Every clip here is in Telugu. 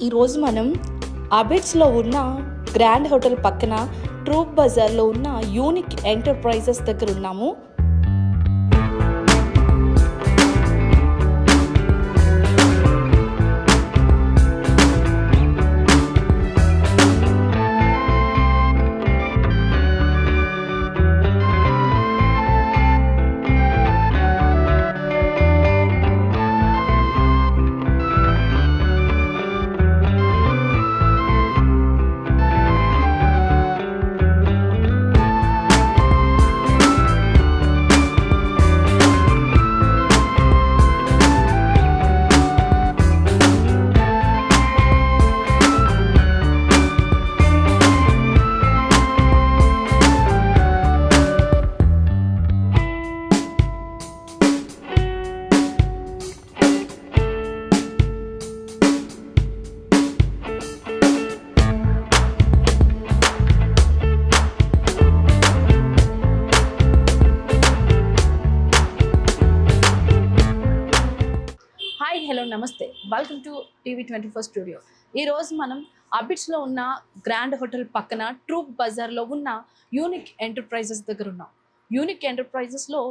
ఈరోజు మనం అబిడ్స్లో ఉన్న గ్రాండ్ హోటల్ పక్కన ట్రూప్ బజార్లో ఉన్న యూనిక్ ఎంటర్ప్రైజెస్ దగ్గర ఉన్నాము. హలో నమస్తే, వెల్కమ్ టు TV24 స్టూడియో. ఈరోజు మనం అబిడ్స్లో ఉన్న గ్రాండ్ హోటల్ పక్కన ట్రూప్ బజార్లో ఉన్న యూనిక్ ఎంటర్ప్రైజెస్ దగ్గర ఉన్నాం. యూనిక్ ఎంటర్ప్రైజెస్లో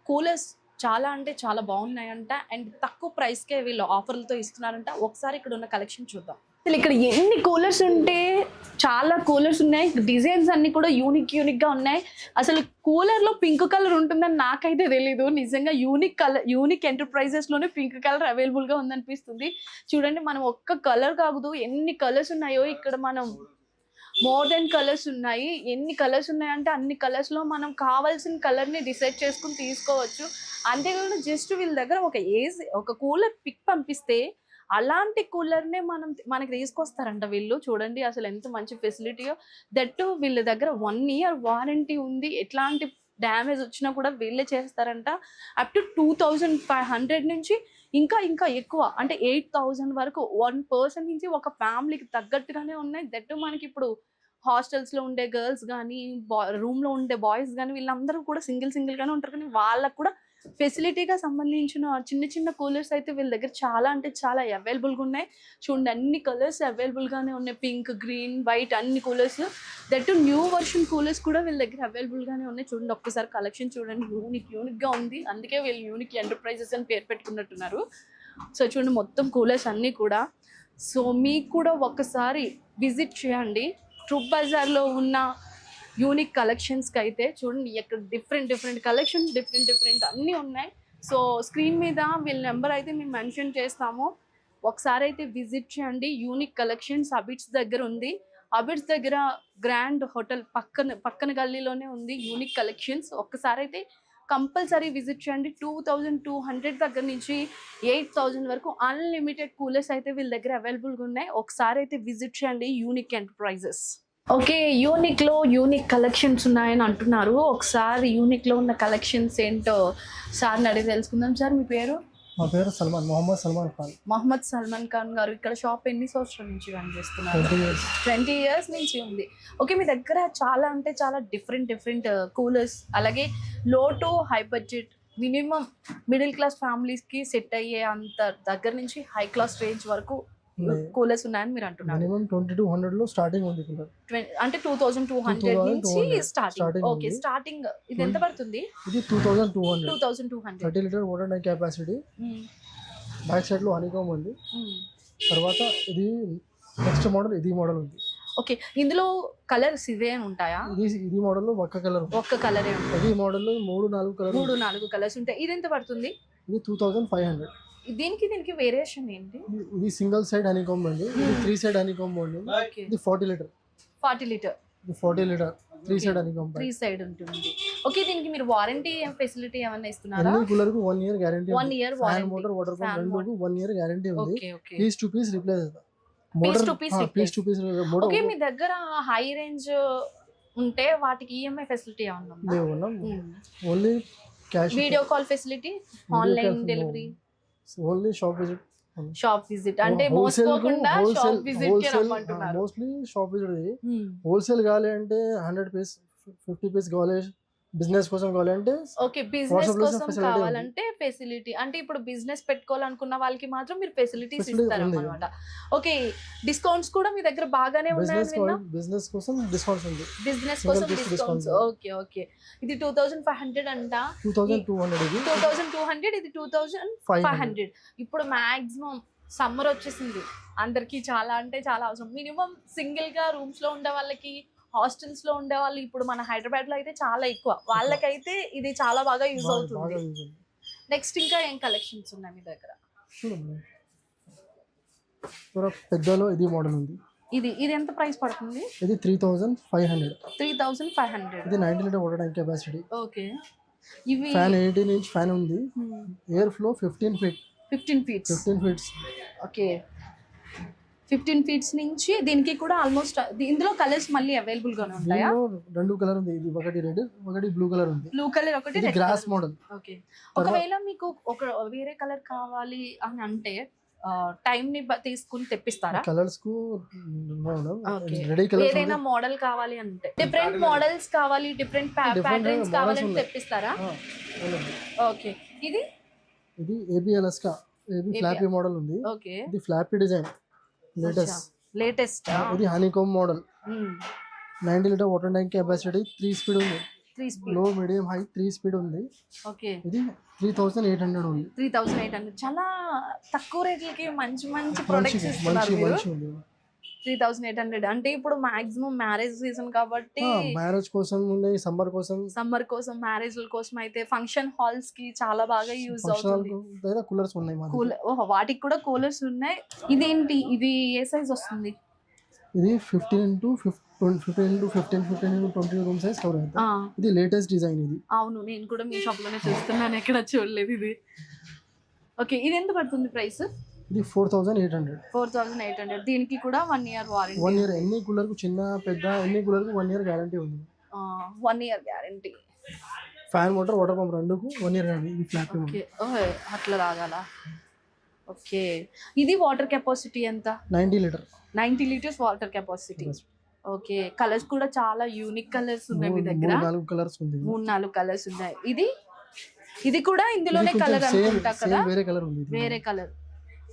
కూలర్స్ చాలా అంటే చాలా బాగున్నాయంట అండ్ తక్కువ ప్రైస్కే వీళ్ళు ఆఫర్లతో ఇస్తున్నారంట. ఒకసారి ఇక్కడ ఉన్న కలెక్షన్ చూద్దాం. అసలు ఇక్కడ ఎన్ని కూలర్స్ ఉంటే చాలా కూలర్స్ ఉన్నాయి, డిజైన్స్ అన్ని కూడా యూనిక్గా ఉన్నాయి. అసలు కూలర్లో పింక్ కలర్ ఉంటుందని నాకైతే తెలీదు. నిజంగా యూనిక్ ఎంటర్ప్రైజెస్లోనే పింక్ కలర్ అవైలబుల్గా ఉందనిపిస్తుంది. చూడండి, మనం ఒక్క కలర్ కాదు ఎన్ని కలర్స్ ఉన్నాయో ఇక్కడ. మనం మోడర్న్ కలర్స్ ఉన్నాయి. ఎన్ని కలర్స్ ఉన్నాయంటే అన్ని కలర్స్లో మనం కావాల్సిన కలర్ని డిసైడ్ చేసుకుని తీసుకోవచ్చు. అంతేకాకుండా జస్ట్ వీళ్ళ దగ్గర ఒక కూలర్ పిక్ పంపిస్తే అలాంటి కూలర్నే మనకి తీసుకొస్తారంట వీళ్ళు. చూడండి అసలు ఎంత మంచి ఫెసిలిటీయో. దట్టు వీళ్ళ దగ్గర 1 year వారంటీ ఉంది. ఎట్లాంటి డ్యామేజ్ వచ్చినా కూడా వీళ్ళే చేస్తారంట. అప్ టు 2500 నుంచి ఇంకా ఎక్కువ అంటే 8000 వరకు 1 person నుంచి ఒక ఫ్యామిలీకి తగ్గట్టుగానే ఉన్నాయి. దట్టు మనకి ఇప్పుడు హాస్టల్స్లో ఉండే గర్ల్స్ కానీ రూమ్లో ఉండే బాయ్స్ కానీ వీళ్ళందరూ కూడా సింగిల్గానే ఉంటారు. కానీ వాళ్ళకు కూడా ఫెసిలిటీగా సంబంధించిన చిన్న కూలర్స్ అయితే వీళ్ళ దగ్గర చాలా అంటే చాలా అవైలబుల్గా ఉన్నాయి. చూడండి, అన్ని కలర్స్ అవైలబుల్గానే ఉన్నాయి. పింక్, గ్రీన్, వైట్ అన్ని coolers. That new version coolers కూడా వీళ్ళ దగ్గర అవైలబుల్గానే ఉన్నాయి. చూడండి, ఒక్కసారి కలెక్షన్ చూడండి, యూనిక్గా ఉంది. అందుకే వీళ్ళు యూనిక్ ఎంటర్ప్రైజెస్ అని పేరు పెట్టుకున్నట్టున్నారు. సో చూడండి, మొత్తం కూలర్స్ అన్నీ కూడా. సో మీకు కూడా ఒకసారి విజిట్ చేయండి ట్రూప్ బజార్లో ఉన్న యూనిక్ కలెక్షన్స్కి. అయితే చూడండి, ఇక్కడ డిఫరెంట్ కలెక్షన్ డిఫరెంట్ అన్నీ ఉన్నాయి. సో స్క్రీన్ మీద వీళ్ళ నెంబర్ అయితే మేము మెన్షన్ చేస్తాము. ఒకసారి అయితే విజిట్ చేయండి. యూనిక్ కలెక్షన్స్ అబిడ్స్ దగ్గర ఉంది. అబిడ్స్ దగ్గర గ్రాండ్ హోటల్ పక్కన గల్లీలోనే ఉంది యూనిక్ కలెక్షన్స్. ఒక్కసారి అయితే కంపల్సరీ విజిట్ చేయండి. 2200 దగ్గర నుంచి 8000 వరకు అన్లిమిటెడ్ కూలర్స్ అయితే వీళ్ళ దగ్గర అవైలబుల్గా ఉన్నాయి. ఒకసారి అయితే విజిట్ చేయండి unique enterprises. Okay, unique collections ఉన్నాయని అంటున్నారు. ఒకసారి యూనిక్లో ఉన్న కలెక్షన్స్ ఏంటో సార్ని అడిగి తెలుసుకుందాం. సార్, మీ పేరు? మా పేరు మొహమ్మద్ సల్మాన్ ఖాన్ గారు. ఇక్కడ షాప్ ఎన్ని సంవత్సరాల నుంచి రన్ చేస్తున్నారు? 20 years నుంచి ఉంది. ఓకే, మీ దగ్గర చాలా అంటే చాలా డిఫరెంట్ కూలర్స్, అలాగే low to high budget, minimum middle class ఫ్యామిలీస్కి సెట్ అయ్యే అంత దగ్గర నుంచి హై క్లాస్ రేంజ్ వరకు కూలర్స్ ఉన్నాయని మీరు అంటున్నారు. మినిమం 2200 లో స్టార్టింగ్ ఉంది కూలర్. అంటే 2200 నుంచి స్టార్టింగ్. ఓకే, స్టార్టింగ్ ఇది ఎంత పడుతుంది? ఇది 2200 30 litre water tank capacity. Back side లో హనీకామ్ ఉంది. తర్వాత ఇది నెక్స్ట్ మోడల్, ఇది మోడల్ ఉంది. ఓకే, ఇందులో కలర్స్ ఇవే ఉంటాయా? ఇది మోడల్ లో ఒక్క కలరే ఉంటుంది. ఈ మోడల్ లో 3-4 కలర్స్ ఉంటాయి. ఇది ఎంత పడుతుంది? ఇది 2500. దీనికి వేరియేషన్ ఏంటి? ఇది సింగిల్ సైడ్ హనీకామ్ అండి. ఇది 3 సైడ్ హనీకామ్ అండి. ఇది 40 లీటర్. ఇది 40 లీటర్ 3 సైడ్ హనీకామ్. 3 సైడ్ ఉంటుంది. ఓకే, దీనికి మీరు వారంటీ ఫెసిలిటీ ఏమైనా ఇస్తున్నారా? అన్ని కూలర్ కు 1 year guarantee. 1 year warranty. Motor, water pump రెండుకు 1 year గ్యారెంటీ ఉంది. Okay, piece to piece replace అవుతా. Piece to piece. ఓకే, మీ దగ్గర హై రేంజ్ ఉంటే వాటికి ఈఎంఐ ఫెసిలిటీ ఏమన్నా ఉందా? లేవన్నా, only cash. Video call facility, online delivery, only shop visit. అంటే మోసపోకుండా షాప్ విజిట్ కి రమ్మంటున్నారు. Mostly shop visit. హోల్సేల్ కావాలి అంటే 100 పీస్ 50 పీస్ కావాలి బిజినెస్ కోసం కావాలంటే ఓకే, బిజినెస్ WhatsApp లో కోసం facility ఉంది. కావాలంటే ఫెసిలిటీ, అంటే ఇప్పుడు బిజినెస్ పెట్టుకోవాలనుకున్న వాళ్ళకి మాత్రం మీరు ఫెసిలిటీస్ Facility ఇస్తారు ఉంది. అనమాట. ఓకే, డిస్కౌంట్స్ కూడా మీ దగ్గర బాగానే ఉన్నాయని విన్నా. బిజినెస్ కోసం డిస్కౌంట్స్ ఉంది. బిజినెస్ Single కోసం piece discounts. discount. Okay okay, ఇది 2500 అంట. 2200 ఇది 2200, ఇది 2500. 500. ఇప్పుడు మాక్సిమం సమ్మర్ వచ్చేసింది, అందరికి చాలా అంటే చాలా అవసరం. మినిమం సింగిల్ గా రూమ్స్ లో ఉండే వాళ్ళకి, హాస్టల్స్ లో ఉండే వాళ్ళు, ఇప్పుడు మన హైదరాబాద్ లో అయితే చాలా ఎక్కువ, వాళ్ళకైతే ఇది చాలా బాగా యూజ్ బాగా అవుతుంది. యూజ్ ఉంది. నెక్స్ట్ ఇంకా ఏం కలెక్షన్స్ ఉన్నాయి మీ దగ్గర? చూడండి పెద్దలో ఇది మోడల్ ఉంది. ఇది ఎంత ప్రైస్ పడుతుంది? ఇది 3500. 3500. ఇది 90 litre water tank capacity. Okay, ఇవి ఫ్యాన్ 18 ఇంచ్ ఫ్యాన్ ఉంది. Air flow 15 feet. 15 feets. 15 feets. Okay, 15 feets నుంచి దీనికి కూడా ఆల్మోస్ట్ ఇందులో కలర్స్ మళ్ళీ అవైలబుల్ గానే ఉంటాయా? రెండు కలర్ ఉంది, ఇది ఒకటి రెడ్ ఒకటి బ్లూ కలర్ ఉంది. బ్లూ కలర్ ఒకటి, ఇది రెడ్ గ్రాస్ మోడల్. ఓకే, ఒకవేళ మీకు ఒక వేరే కలర్ కావాలి అని అంటే టైం ని తీసుకుని తెప్పిస్తారా? కలర్స్ కు ఓకే, రెడీ కలర్ ఏదైనా మోడల్ కావాలి అంటే, డిఫరెంట్ మోడల్స్ కావాలి, డిఫరెంట్ ప్యాటర్న్స్ కావాలని తెప్పిస్తారా? ఓకే, ఇది ఏబిఎల్ఎస్ కా ఏబి ఫ్లాపీ మోడల్ ఉంది. ఓకే, ఇది ఫ్లాపీ డిజైన్ లేటెస్ట్. ఇది honeycomb model. 90 litre water tank capacity, 3 speed ఉంది. 3 స్పీడ్, లో మీడియం హై 3 స్పీడ్ ఉంది. ఓకే, ఇది 3800 ఉంది. 3800, చాలా తక్కువ రేట్లకి మంచి మంచి ప్రొడక్ట్స్ ఇస్తున్నారు మీరు. మంచి ఉంది. 3800 అంటే ఇప్పుడు మాక్సిమం మ్యారేజ్ సీజన్ కాబట్టి, మ్యారేజ్ కోసం ఉన్నాయి, సమ్మర్ కోసం మ్యారేజ్ల కోసం అయితే ఫంక్షన్ హాల్స్ కి చాలా బాగా యూజ్ అవుతుంది. కూలర్స్ ఉన్నాయి మా దగ్గర. కూలర్, వాటికి కూడా కూలర్స్ ఉన్నాయి. ఇదేంటి, ఇది ఏ సైజ్ వస్తుంది? ఇది 15 into 20 రూమ్ సైజ్ కవర్ అవుతుంది. ఇది లేటెస్ట్ డిజైన్. ఇది అవును, నేను కూడా మీ షాప్ లోనే చూస్తున్నాను, ఎక్కడ చూడలేదు ఇది. ఓకే, ఇది ఎంత పడుతుంది ప్రైస్? ఇది 4800. 4800. దీనికి కూడా 1 year వారంటీ. 1 year ఎన్ని కూలర్ కు, చిన్న పెద్ద ఎన్ని కూలర్ కు 1 year గ్యారంటీ ఉంది. 1 year guarantee. Fan motor water pump రెండుకు 1 year గ్యారంటీ. ఇది ఫ్లాట్. ఓకే, అట్లా తాగాలా? ఓకే, ఇది వాటర్ కెపాసిటీ ఎంత? 90 litre. 90 litres water capacity. Okay, colours కూడా చాలా యూనిక్ కలర్స్ ఉన్నాయి మీ దగ్గర. 3-4 కలర్స్ ఉంది. 3-4 కలర్స్ ఉన్నాయి. ఇది కూడా ఇందులోనే కలర్ అనుకుంటా కదా? వేరే కలర్ ఉంది. వేరే కలర్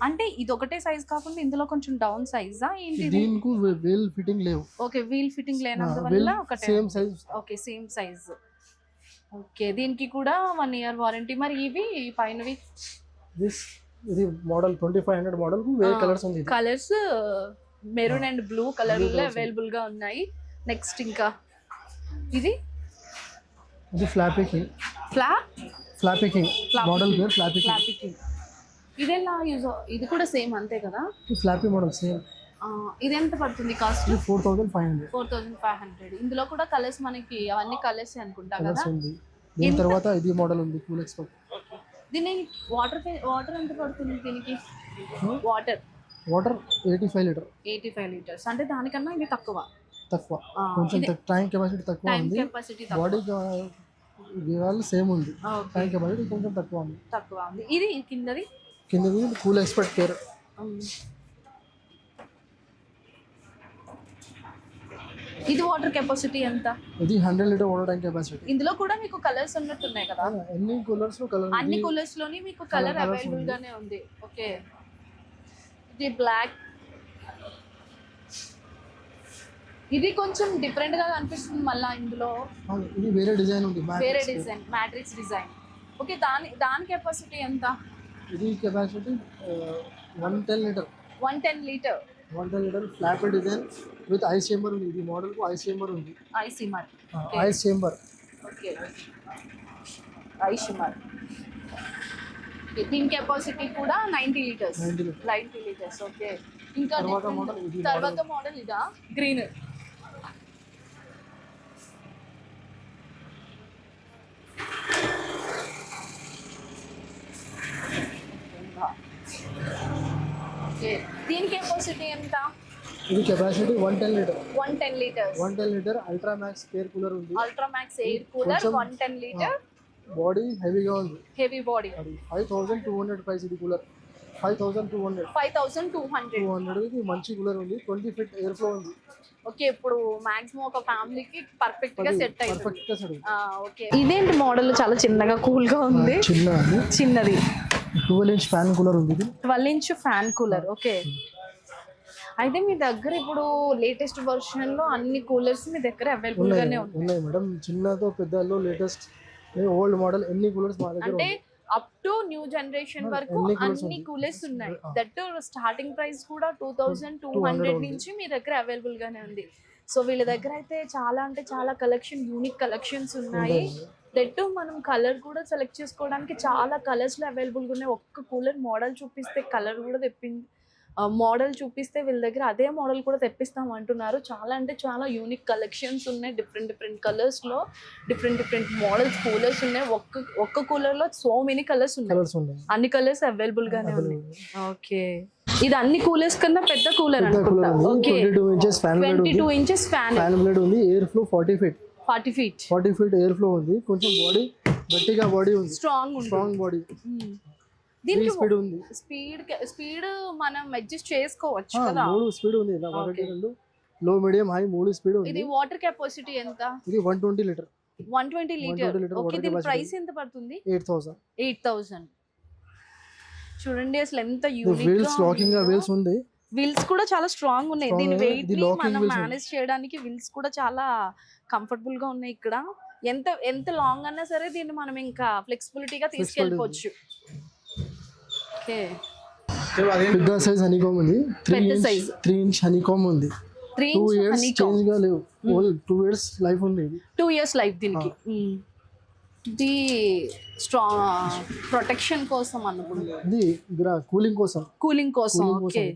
అంటే ఇది ఒకటే సైజ్ కాకుండా ఇందులో కొంచెం డౌన్ సైజా ఏంటి? దీనికి వీల్ ఫిట్టింగ్ లేవు. ఓకే, వీల్ ఫిట్టింగ్ లేనందువల్ల ఒకటే same size. Okay, same size. Okay, దీనికి కూడా 1 year వారంటీ. మరి ఇవి పైనవి, ఇది మోడల్ 2500 మోడల్ కు వేరే కలర్స్ ఉంది. Colours maroon and blue colour లో అవైలబుల్ గా ఉన్నాయి. నెక్స్ట్ ఇంకా ఇది floppy king. Floppy king model పేరు ఫ్లాపీ కింగ్. ఇదెలా యూజ్? ఇది కూడా సేమ్ అంతే కదా? Floppy model same. ఇది ఎంత పడుతుంది కాస్ట్? 4500. 4500. ఇందులో కూడా కలర్స్ మనకి అవన్నీ కలర్స్ అనుకుంటా కదా? దీని తర్వాత ఇది మోడల్ ఉంది, కూల్ ఎక్స్పర్ట్. దీని వాటర్ ఎంత పడుతుంది దీనికి? Water 85 litre. 85 లీటర్స్ అంటే దానికన్నా ఇది తక్కువ. కొంచెం ట్యాంక్ కెపాసిటీ తక్కువ ఉంది. బాడీ వాళ్ళు సేమ్ ఉంది. ట్యాంక్ కెపాసిటీ కొంచెం తక్కువ ఉంది. ఇది కిందది కూల్ ఎక్స్పర్ట్ పేరు. ఇది వాటర్ కెపాసిటీ ఎంత? ఇది 100 లీటర్ వాటర్ ట్యాంక్ కెపాసిటీ. ఇందులో కూడా మీకు కలర్స్ ఉన్నట్టున్నాయి కదా? అన్ని కూలర్స్ లోని మీకు కలర్ అవైలబుల్ గానే ఉంది. ఓకే, ఇది బ్లాక్. ఇది కొంచెం డిఫరెంట్ గా కనిపిస్తుంది మళ్ళా ఇందులో. ఇది వేరే డిజైన్ ఉంది, వేరే డిజైన్, మ్యాట్రిక్స్ డిజైన్. ఓకే, దాని కెపాసిటీ ఎంత? ఇది capacity 110 litre. 110 litre. 110 litre floppy design with ice chamber ఉంది. ఇది మోడల్ కు ఐస్ చేంబర్ ఉంది. Ice chamber. Okay, ice chamber. దీని కెపాసిటీ కూడా 90 లీటర్స్. 90 లీటర్స్. ఓకే, ఇంకా తర్వాత మోడల్ ఇదా గ్రీన్. ఓకే, దీని కెపాసిటీ ఎంత? ఇది capacity 110 litre. 110 litres. 110 litre ultra max air cooler ఉంది. Ultra max air cooler 110 litre. Body హెవీగా ఉంది. Heavy body. 5200 ప్రైస్ ఇది కూలర్. 5200 5200. 200 కి మంచి కూలర్ ఉంది, 20 ఫీట్ ఎయిర్ ఫ్లో ఉంది, ఓకే, ఇప్పుడు మాక్సిమం ఒక ఫ్యామిలీకి పర్ఫెక్ట్ గా సెట్ అయింది. పర్ఫెక్ట్ గా సెట్. ఓకే, ఇదేంటి మోడల్ చాలా చిన్నగా కూల్ గా ఉంది. చిన్న అది చిన్నది 12 ఇంచ్ ఫ్యాన్ కూలర్ ఉంది, ఇది 12 ఇంచ్ ఫ్యాన్ కూలర్. ఓకే, అయితే మీ దగ్గర ఇప్పుడు లేటెస్ట్ వర్షన్ లో అన్ని కూలర్స్ మీ దగ్గర అవైలబుల్ గానే ఉన్నాయి. ఉన్నాయి మేడం, చిన్నతో పెద్దలో లేటెస్ట్ ఓల్డ్ మోడల్ ఎన్ని కూలర్స్ మా దగ్గర అంటే అప్ టు న్యూ జనరేషన్ వరకు అన్ని కూలర్స్ ఉన్నాయి. దట్ స్టార్టింగ్ ప్రైస్ కూడా 2200 నుంచి మీ దగ్గర అవైలబుల్ గానే ఉంది. సో వీళ్ళ దగ్గర అయితే చాలా అంటే చాలా కలెక్షన్, యూనిక్ కలెక్షన్స్ ఉన్నాయి. దట్ మనం కలర్ కూడా సెలెక్ట్ చేసుకోవడానికి చాలా కలర్స్ లో అవైలబుల్ గా ఉన్నాయి. ఒక్క కూలర్ మోడల్ చూపిస్తే కలర్ కూడా తెప్పింది, మోడల్ చూపిస్తే వీళ్ళ దగ్గర అదే మోడల్ కూడా తెప్పిస్తాం అంటున్నారు. చాలా అంటే చాలా యూనిక్ కలెక్షన్స్ ఉన్నాయి. డిఫరెంట్ కలర్స్ లో డిఫరెంట్ మోడల్స్ కూలర్స్ ఉన్నాయి. ఒక్క కూలర్ లో సో మెనీ కలర్స్ ఉన్నాయి, అన్ని కలర్స్ అవైలబుల్ గానే ఉన్నాయి. ఓకే, ఇది అన్ని కూలర్స్ కన్నా పెద్ద కూలర్ అనుకుంటా. ఓకే, 22 ఇంచెస్ ఫ్యాన్ బ్లేడ్ ఉంది, air flow 40 feet 40 feet air flow ఉంది. కొంచెం బాడీ గట్టిగా బాడీ ఉంది, స్ట్రాంగ్ బాడీ. దీనికి స్పీడ్ ఉంది, స్పీడ్ మనం అడ్జస్ట్ చేసుకోవచ్చు కదా. 3 స్పీడ్ ఉంది, లో మీడియం హై 3 స్పీడ్ ఉంది. ఇది వాటర్ కెపాసిటీ ఎంత? ఇది 120 లీటర్. 120 లీటర్. ఓకే, దీని ప్రైస్ ఎంత పడుతుంది? 8000. చూడండి అసలు ఎంత యూనిక్ వీల్స్ లాకింగ్ గా వీల్స్ ఉంది, వీల్స్ కూడా చాలా స్ట్రాంగ్ ఉన్నాయి. దీని వెయిట్ ని మనం మేనేజ్ చేయడానికి వీల్స్ కూడా చాలా కంఫర్టబుల్ గా ఉన్నాయి. ఇక్కడ ఎంత లాంగ్ అన్నా సరే దీన్ని మనం ఇంకా ఫ్లెక్సిబిలిటీగా తీసుకెళ్ళిపోవచ్చు. ఓకే, పెద్ద సైజ్ హనీకామ్ ఉంది, 3 ఇంచ్ హనీకామ్ ఉంది. 2 ఇయర్స్ చేంజ్ గా లేవు, 2 ఇయర్స్ లైఫ్ ఉంది. 2 ఇయర్స్ లైఫ్ దీనికి. ఇది స్ట్రాంగ్ ప్రొటెక్షన్ కోసం అనుకుంటా, ఇది కూలింగ్ కోసం. ఓకే,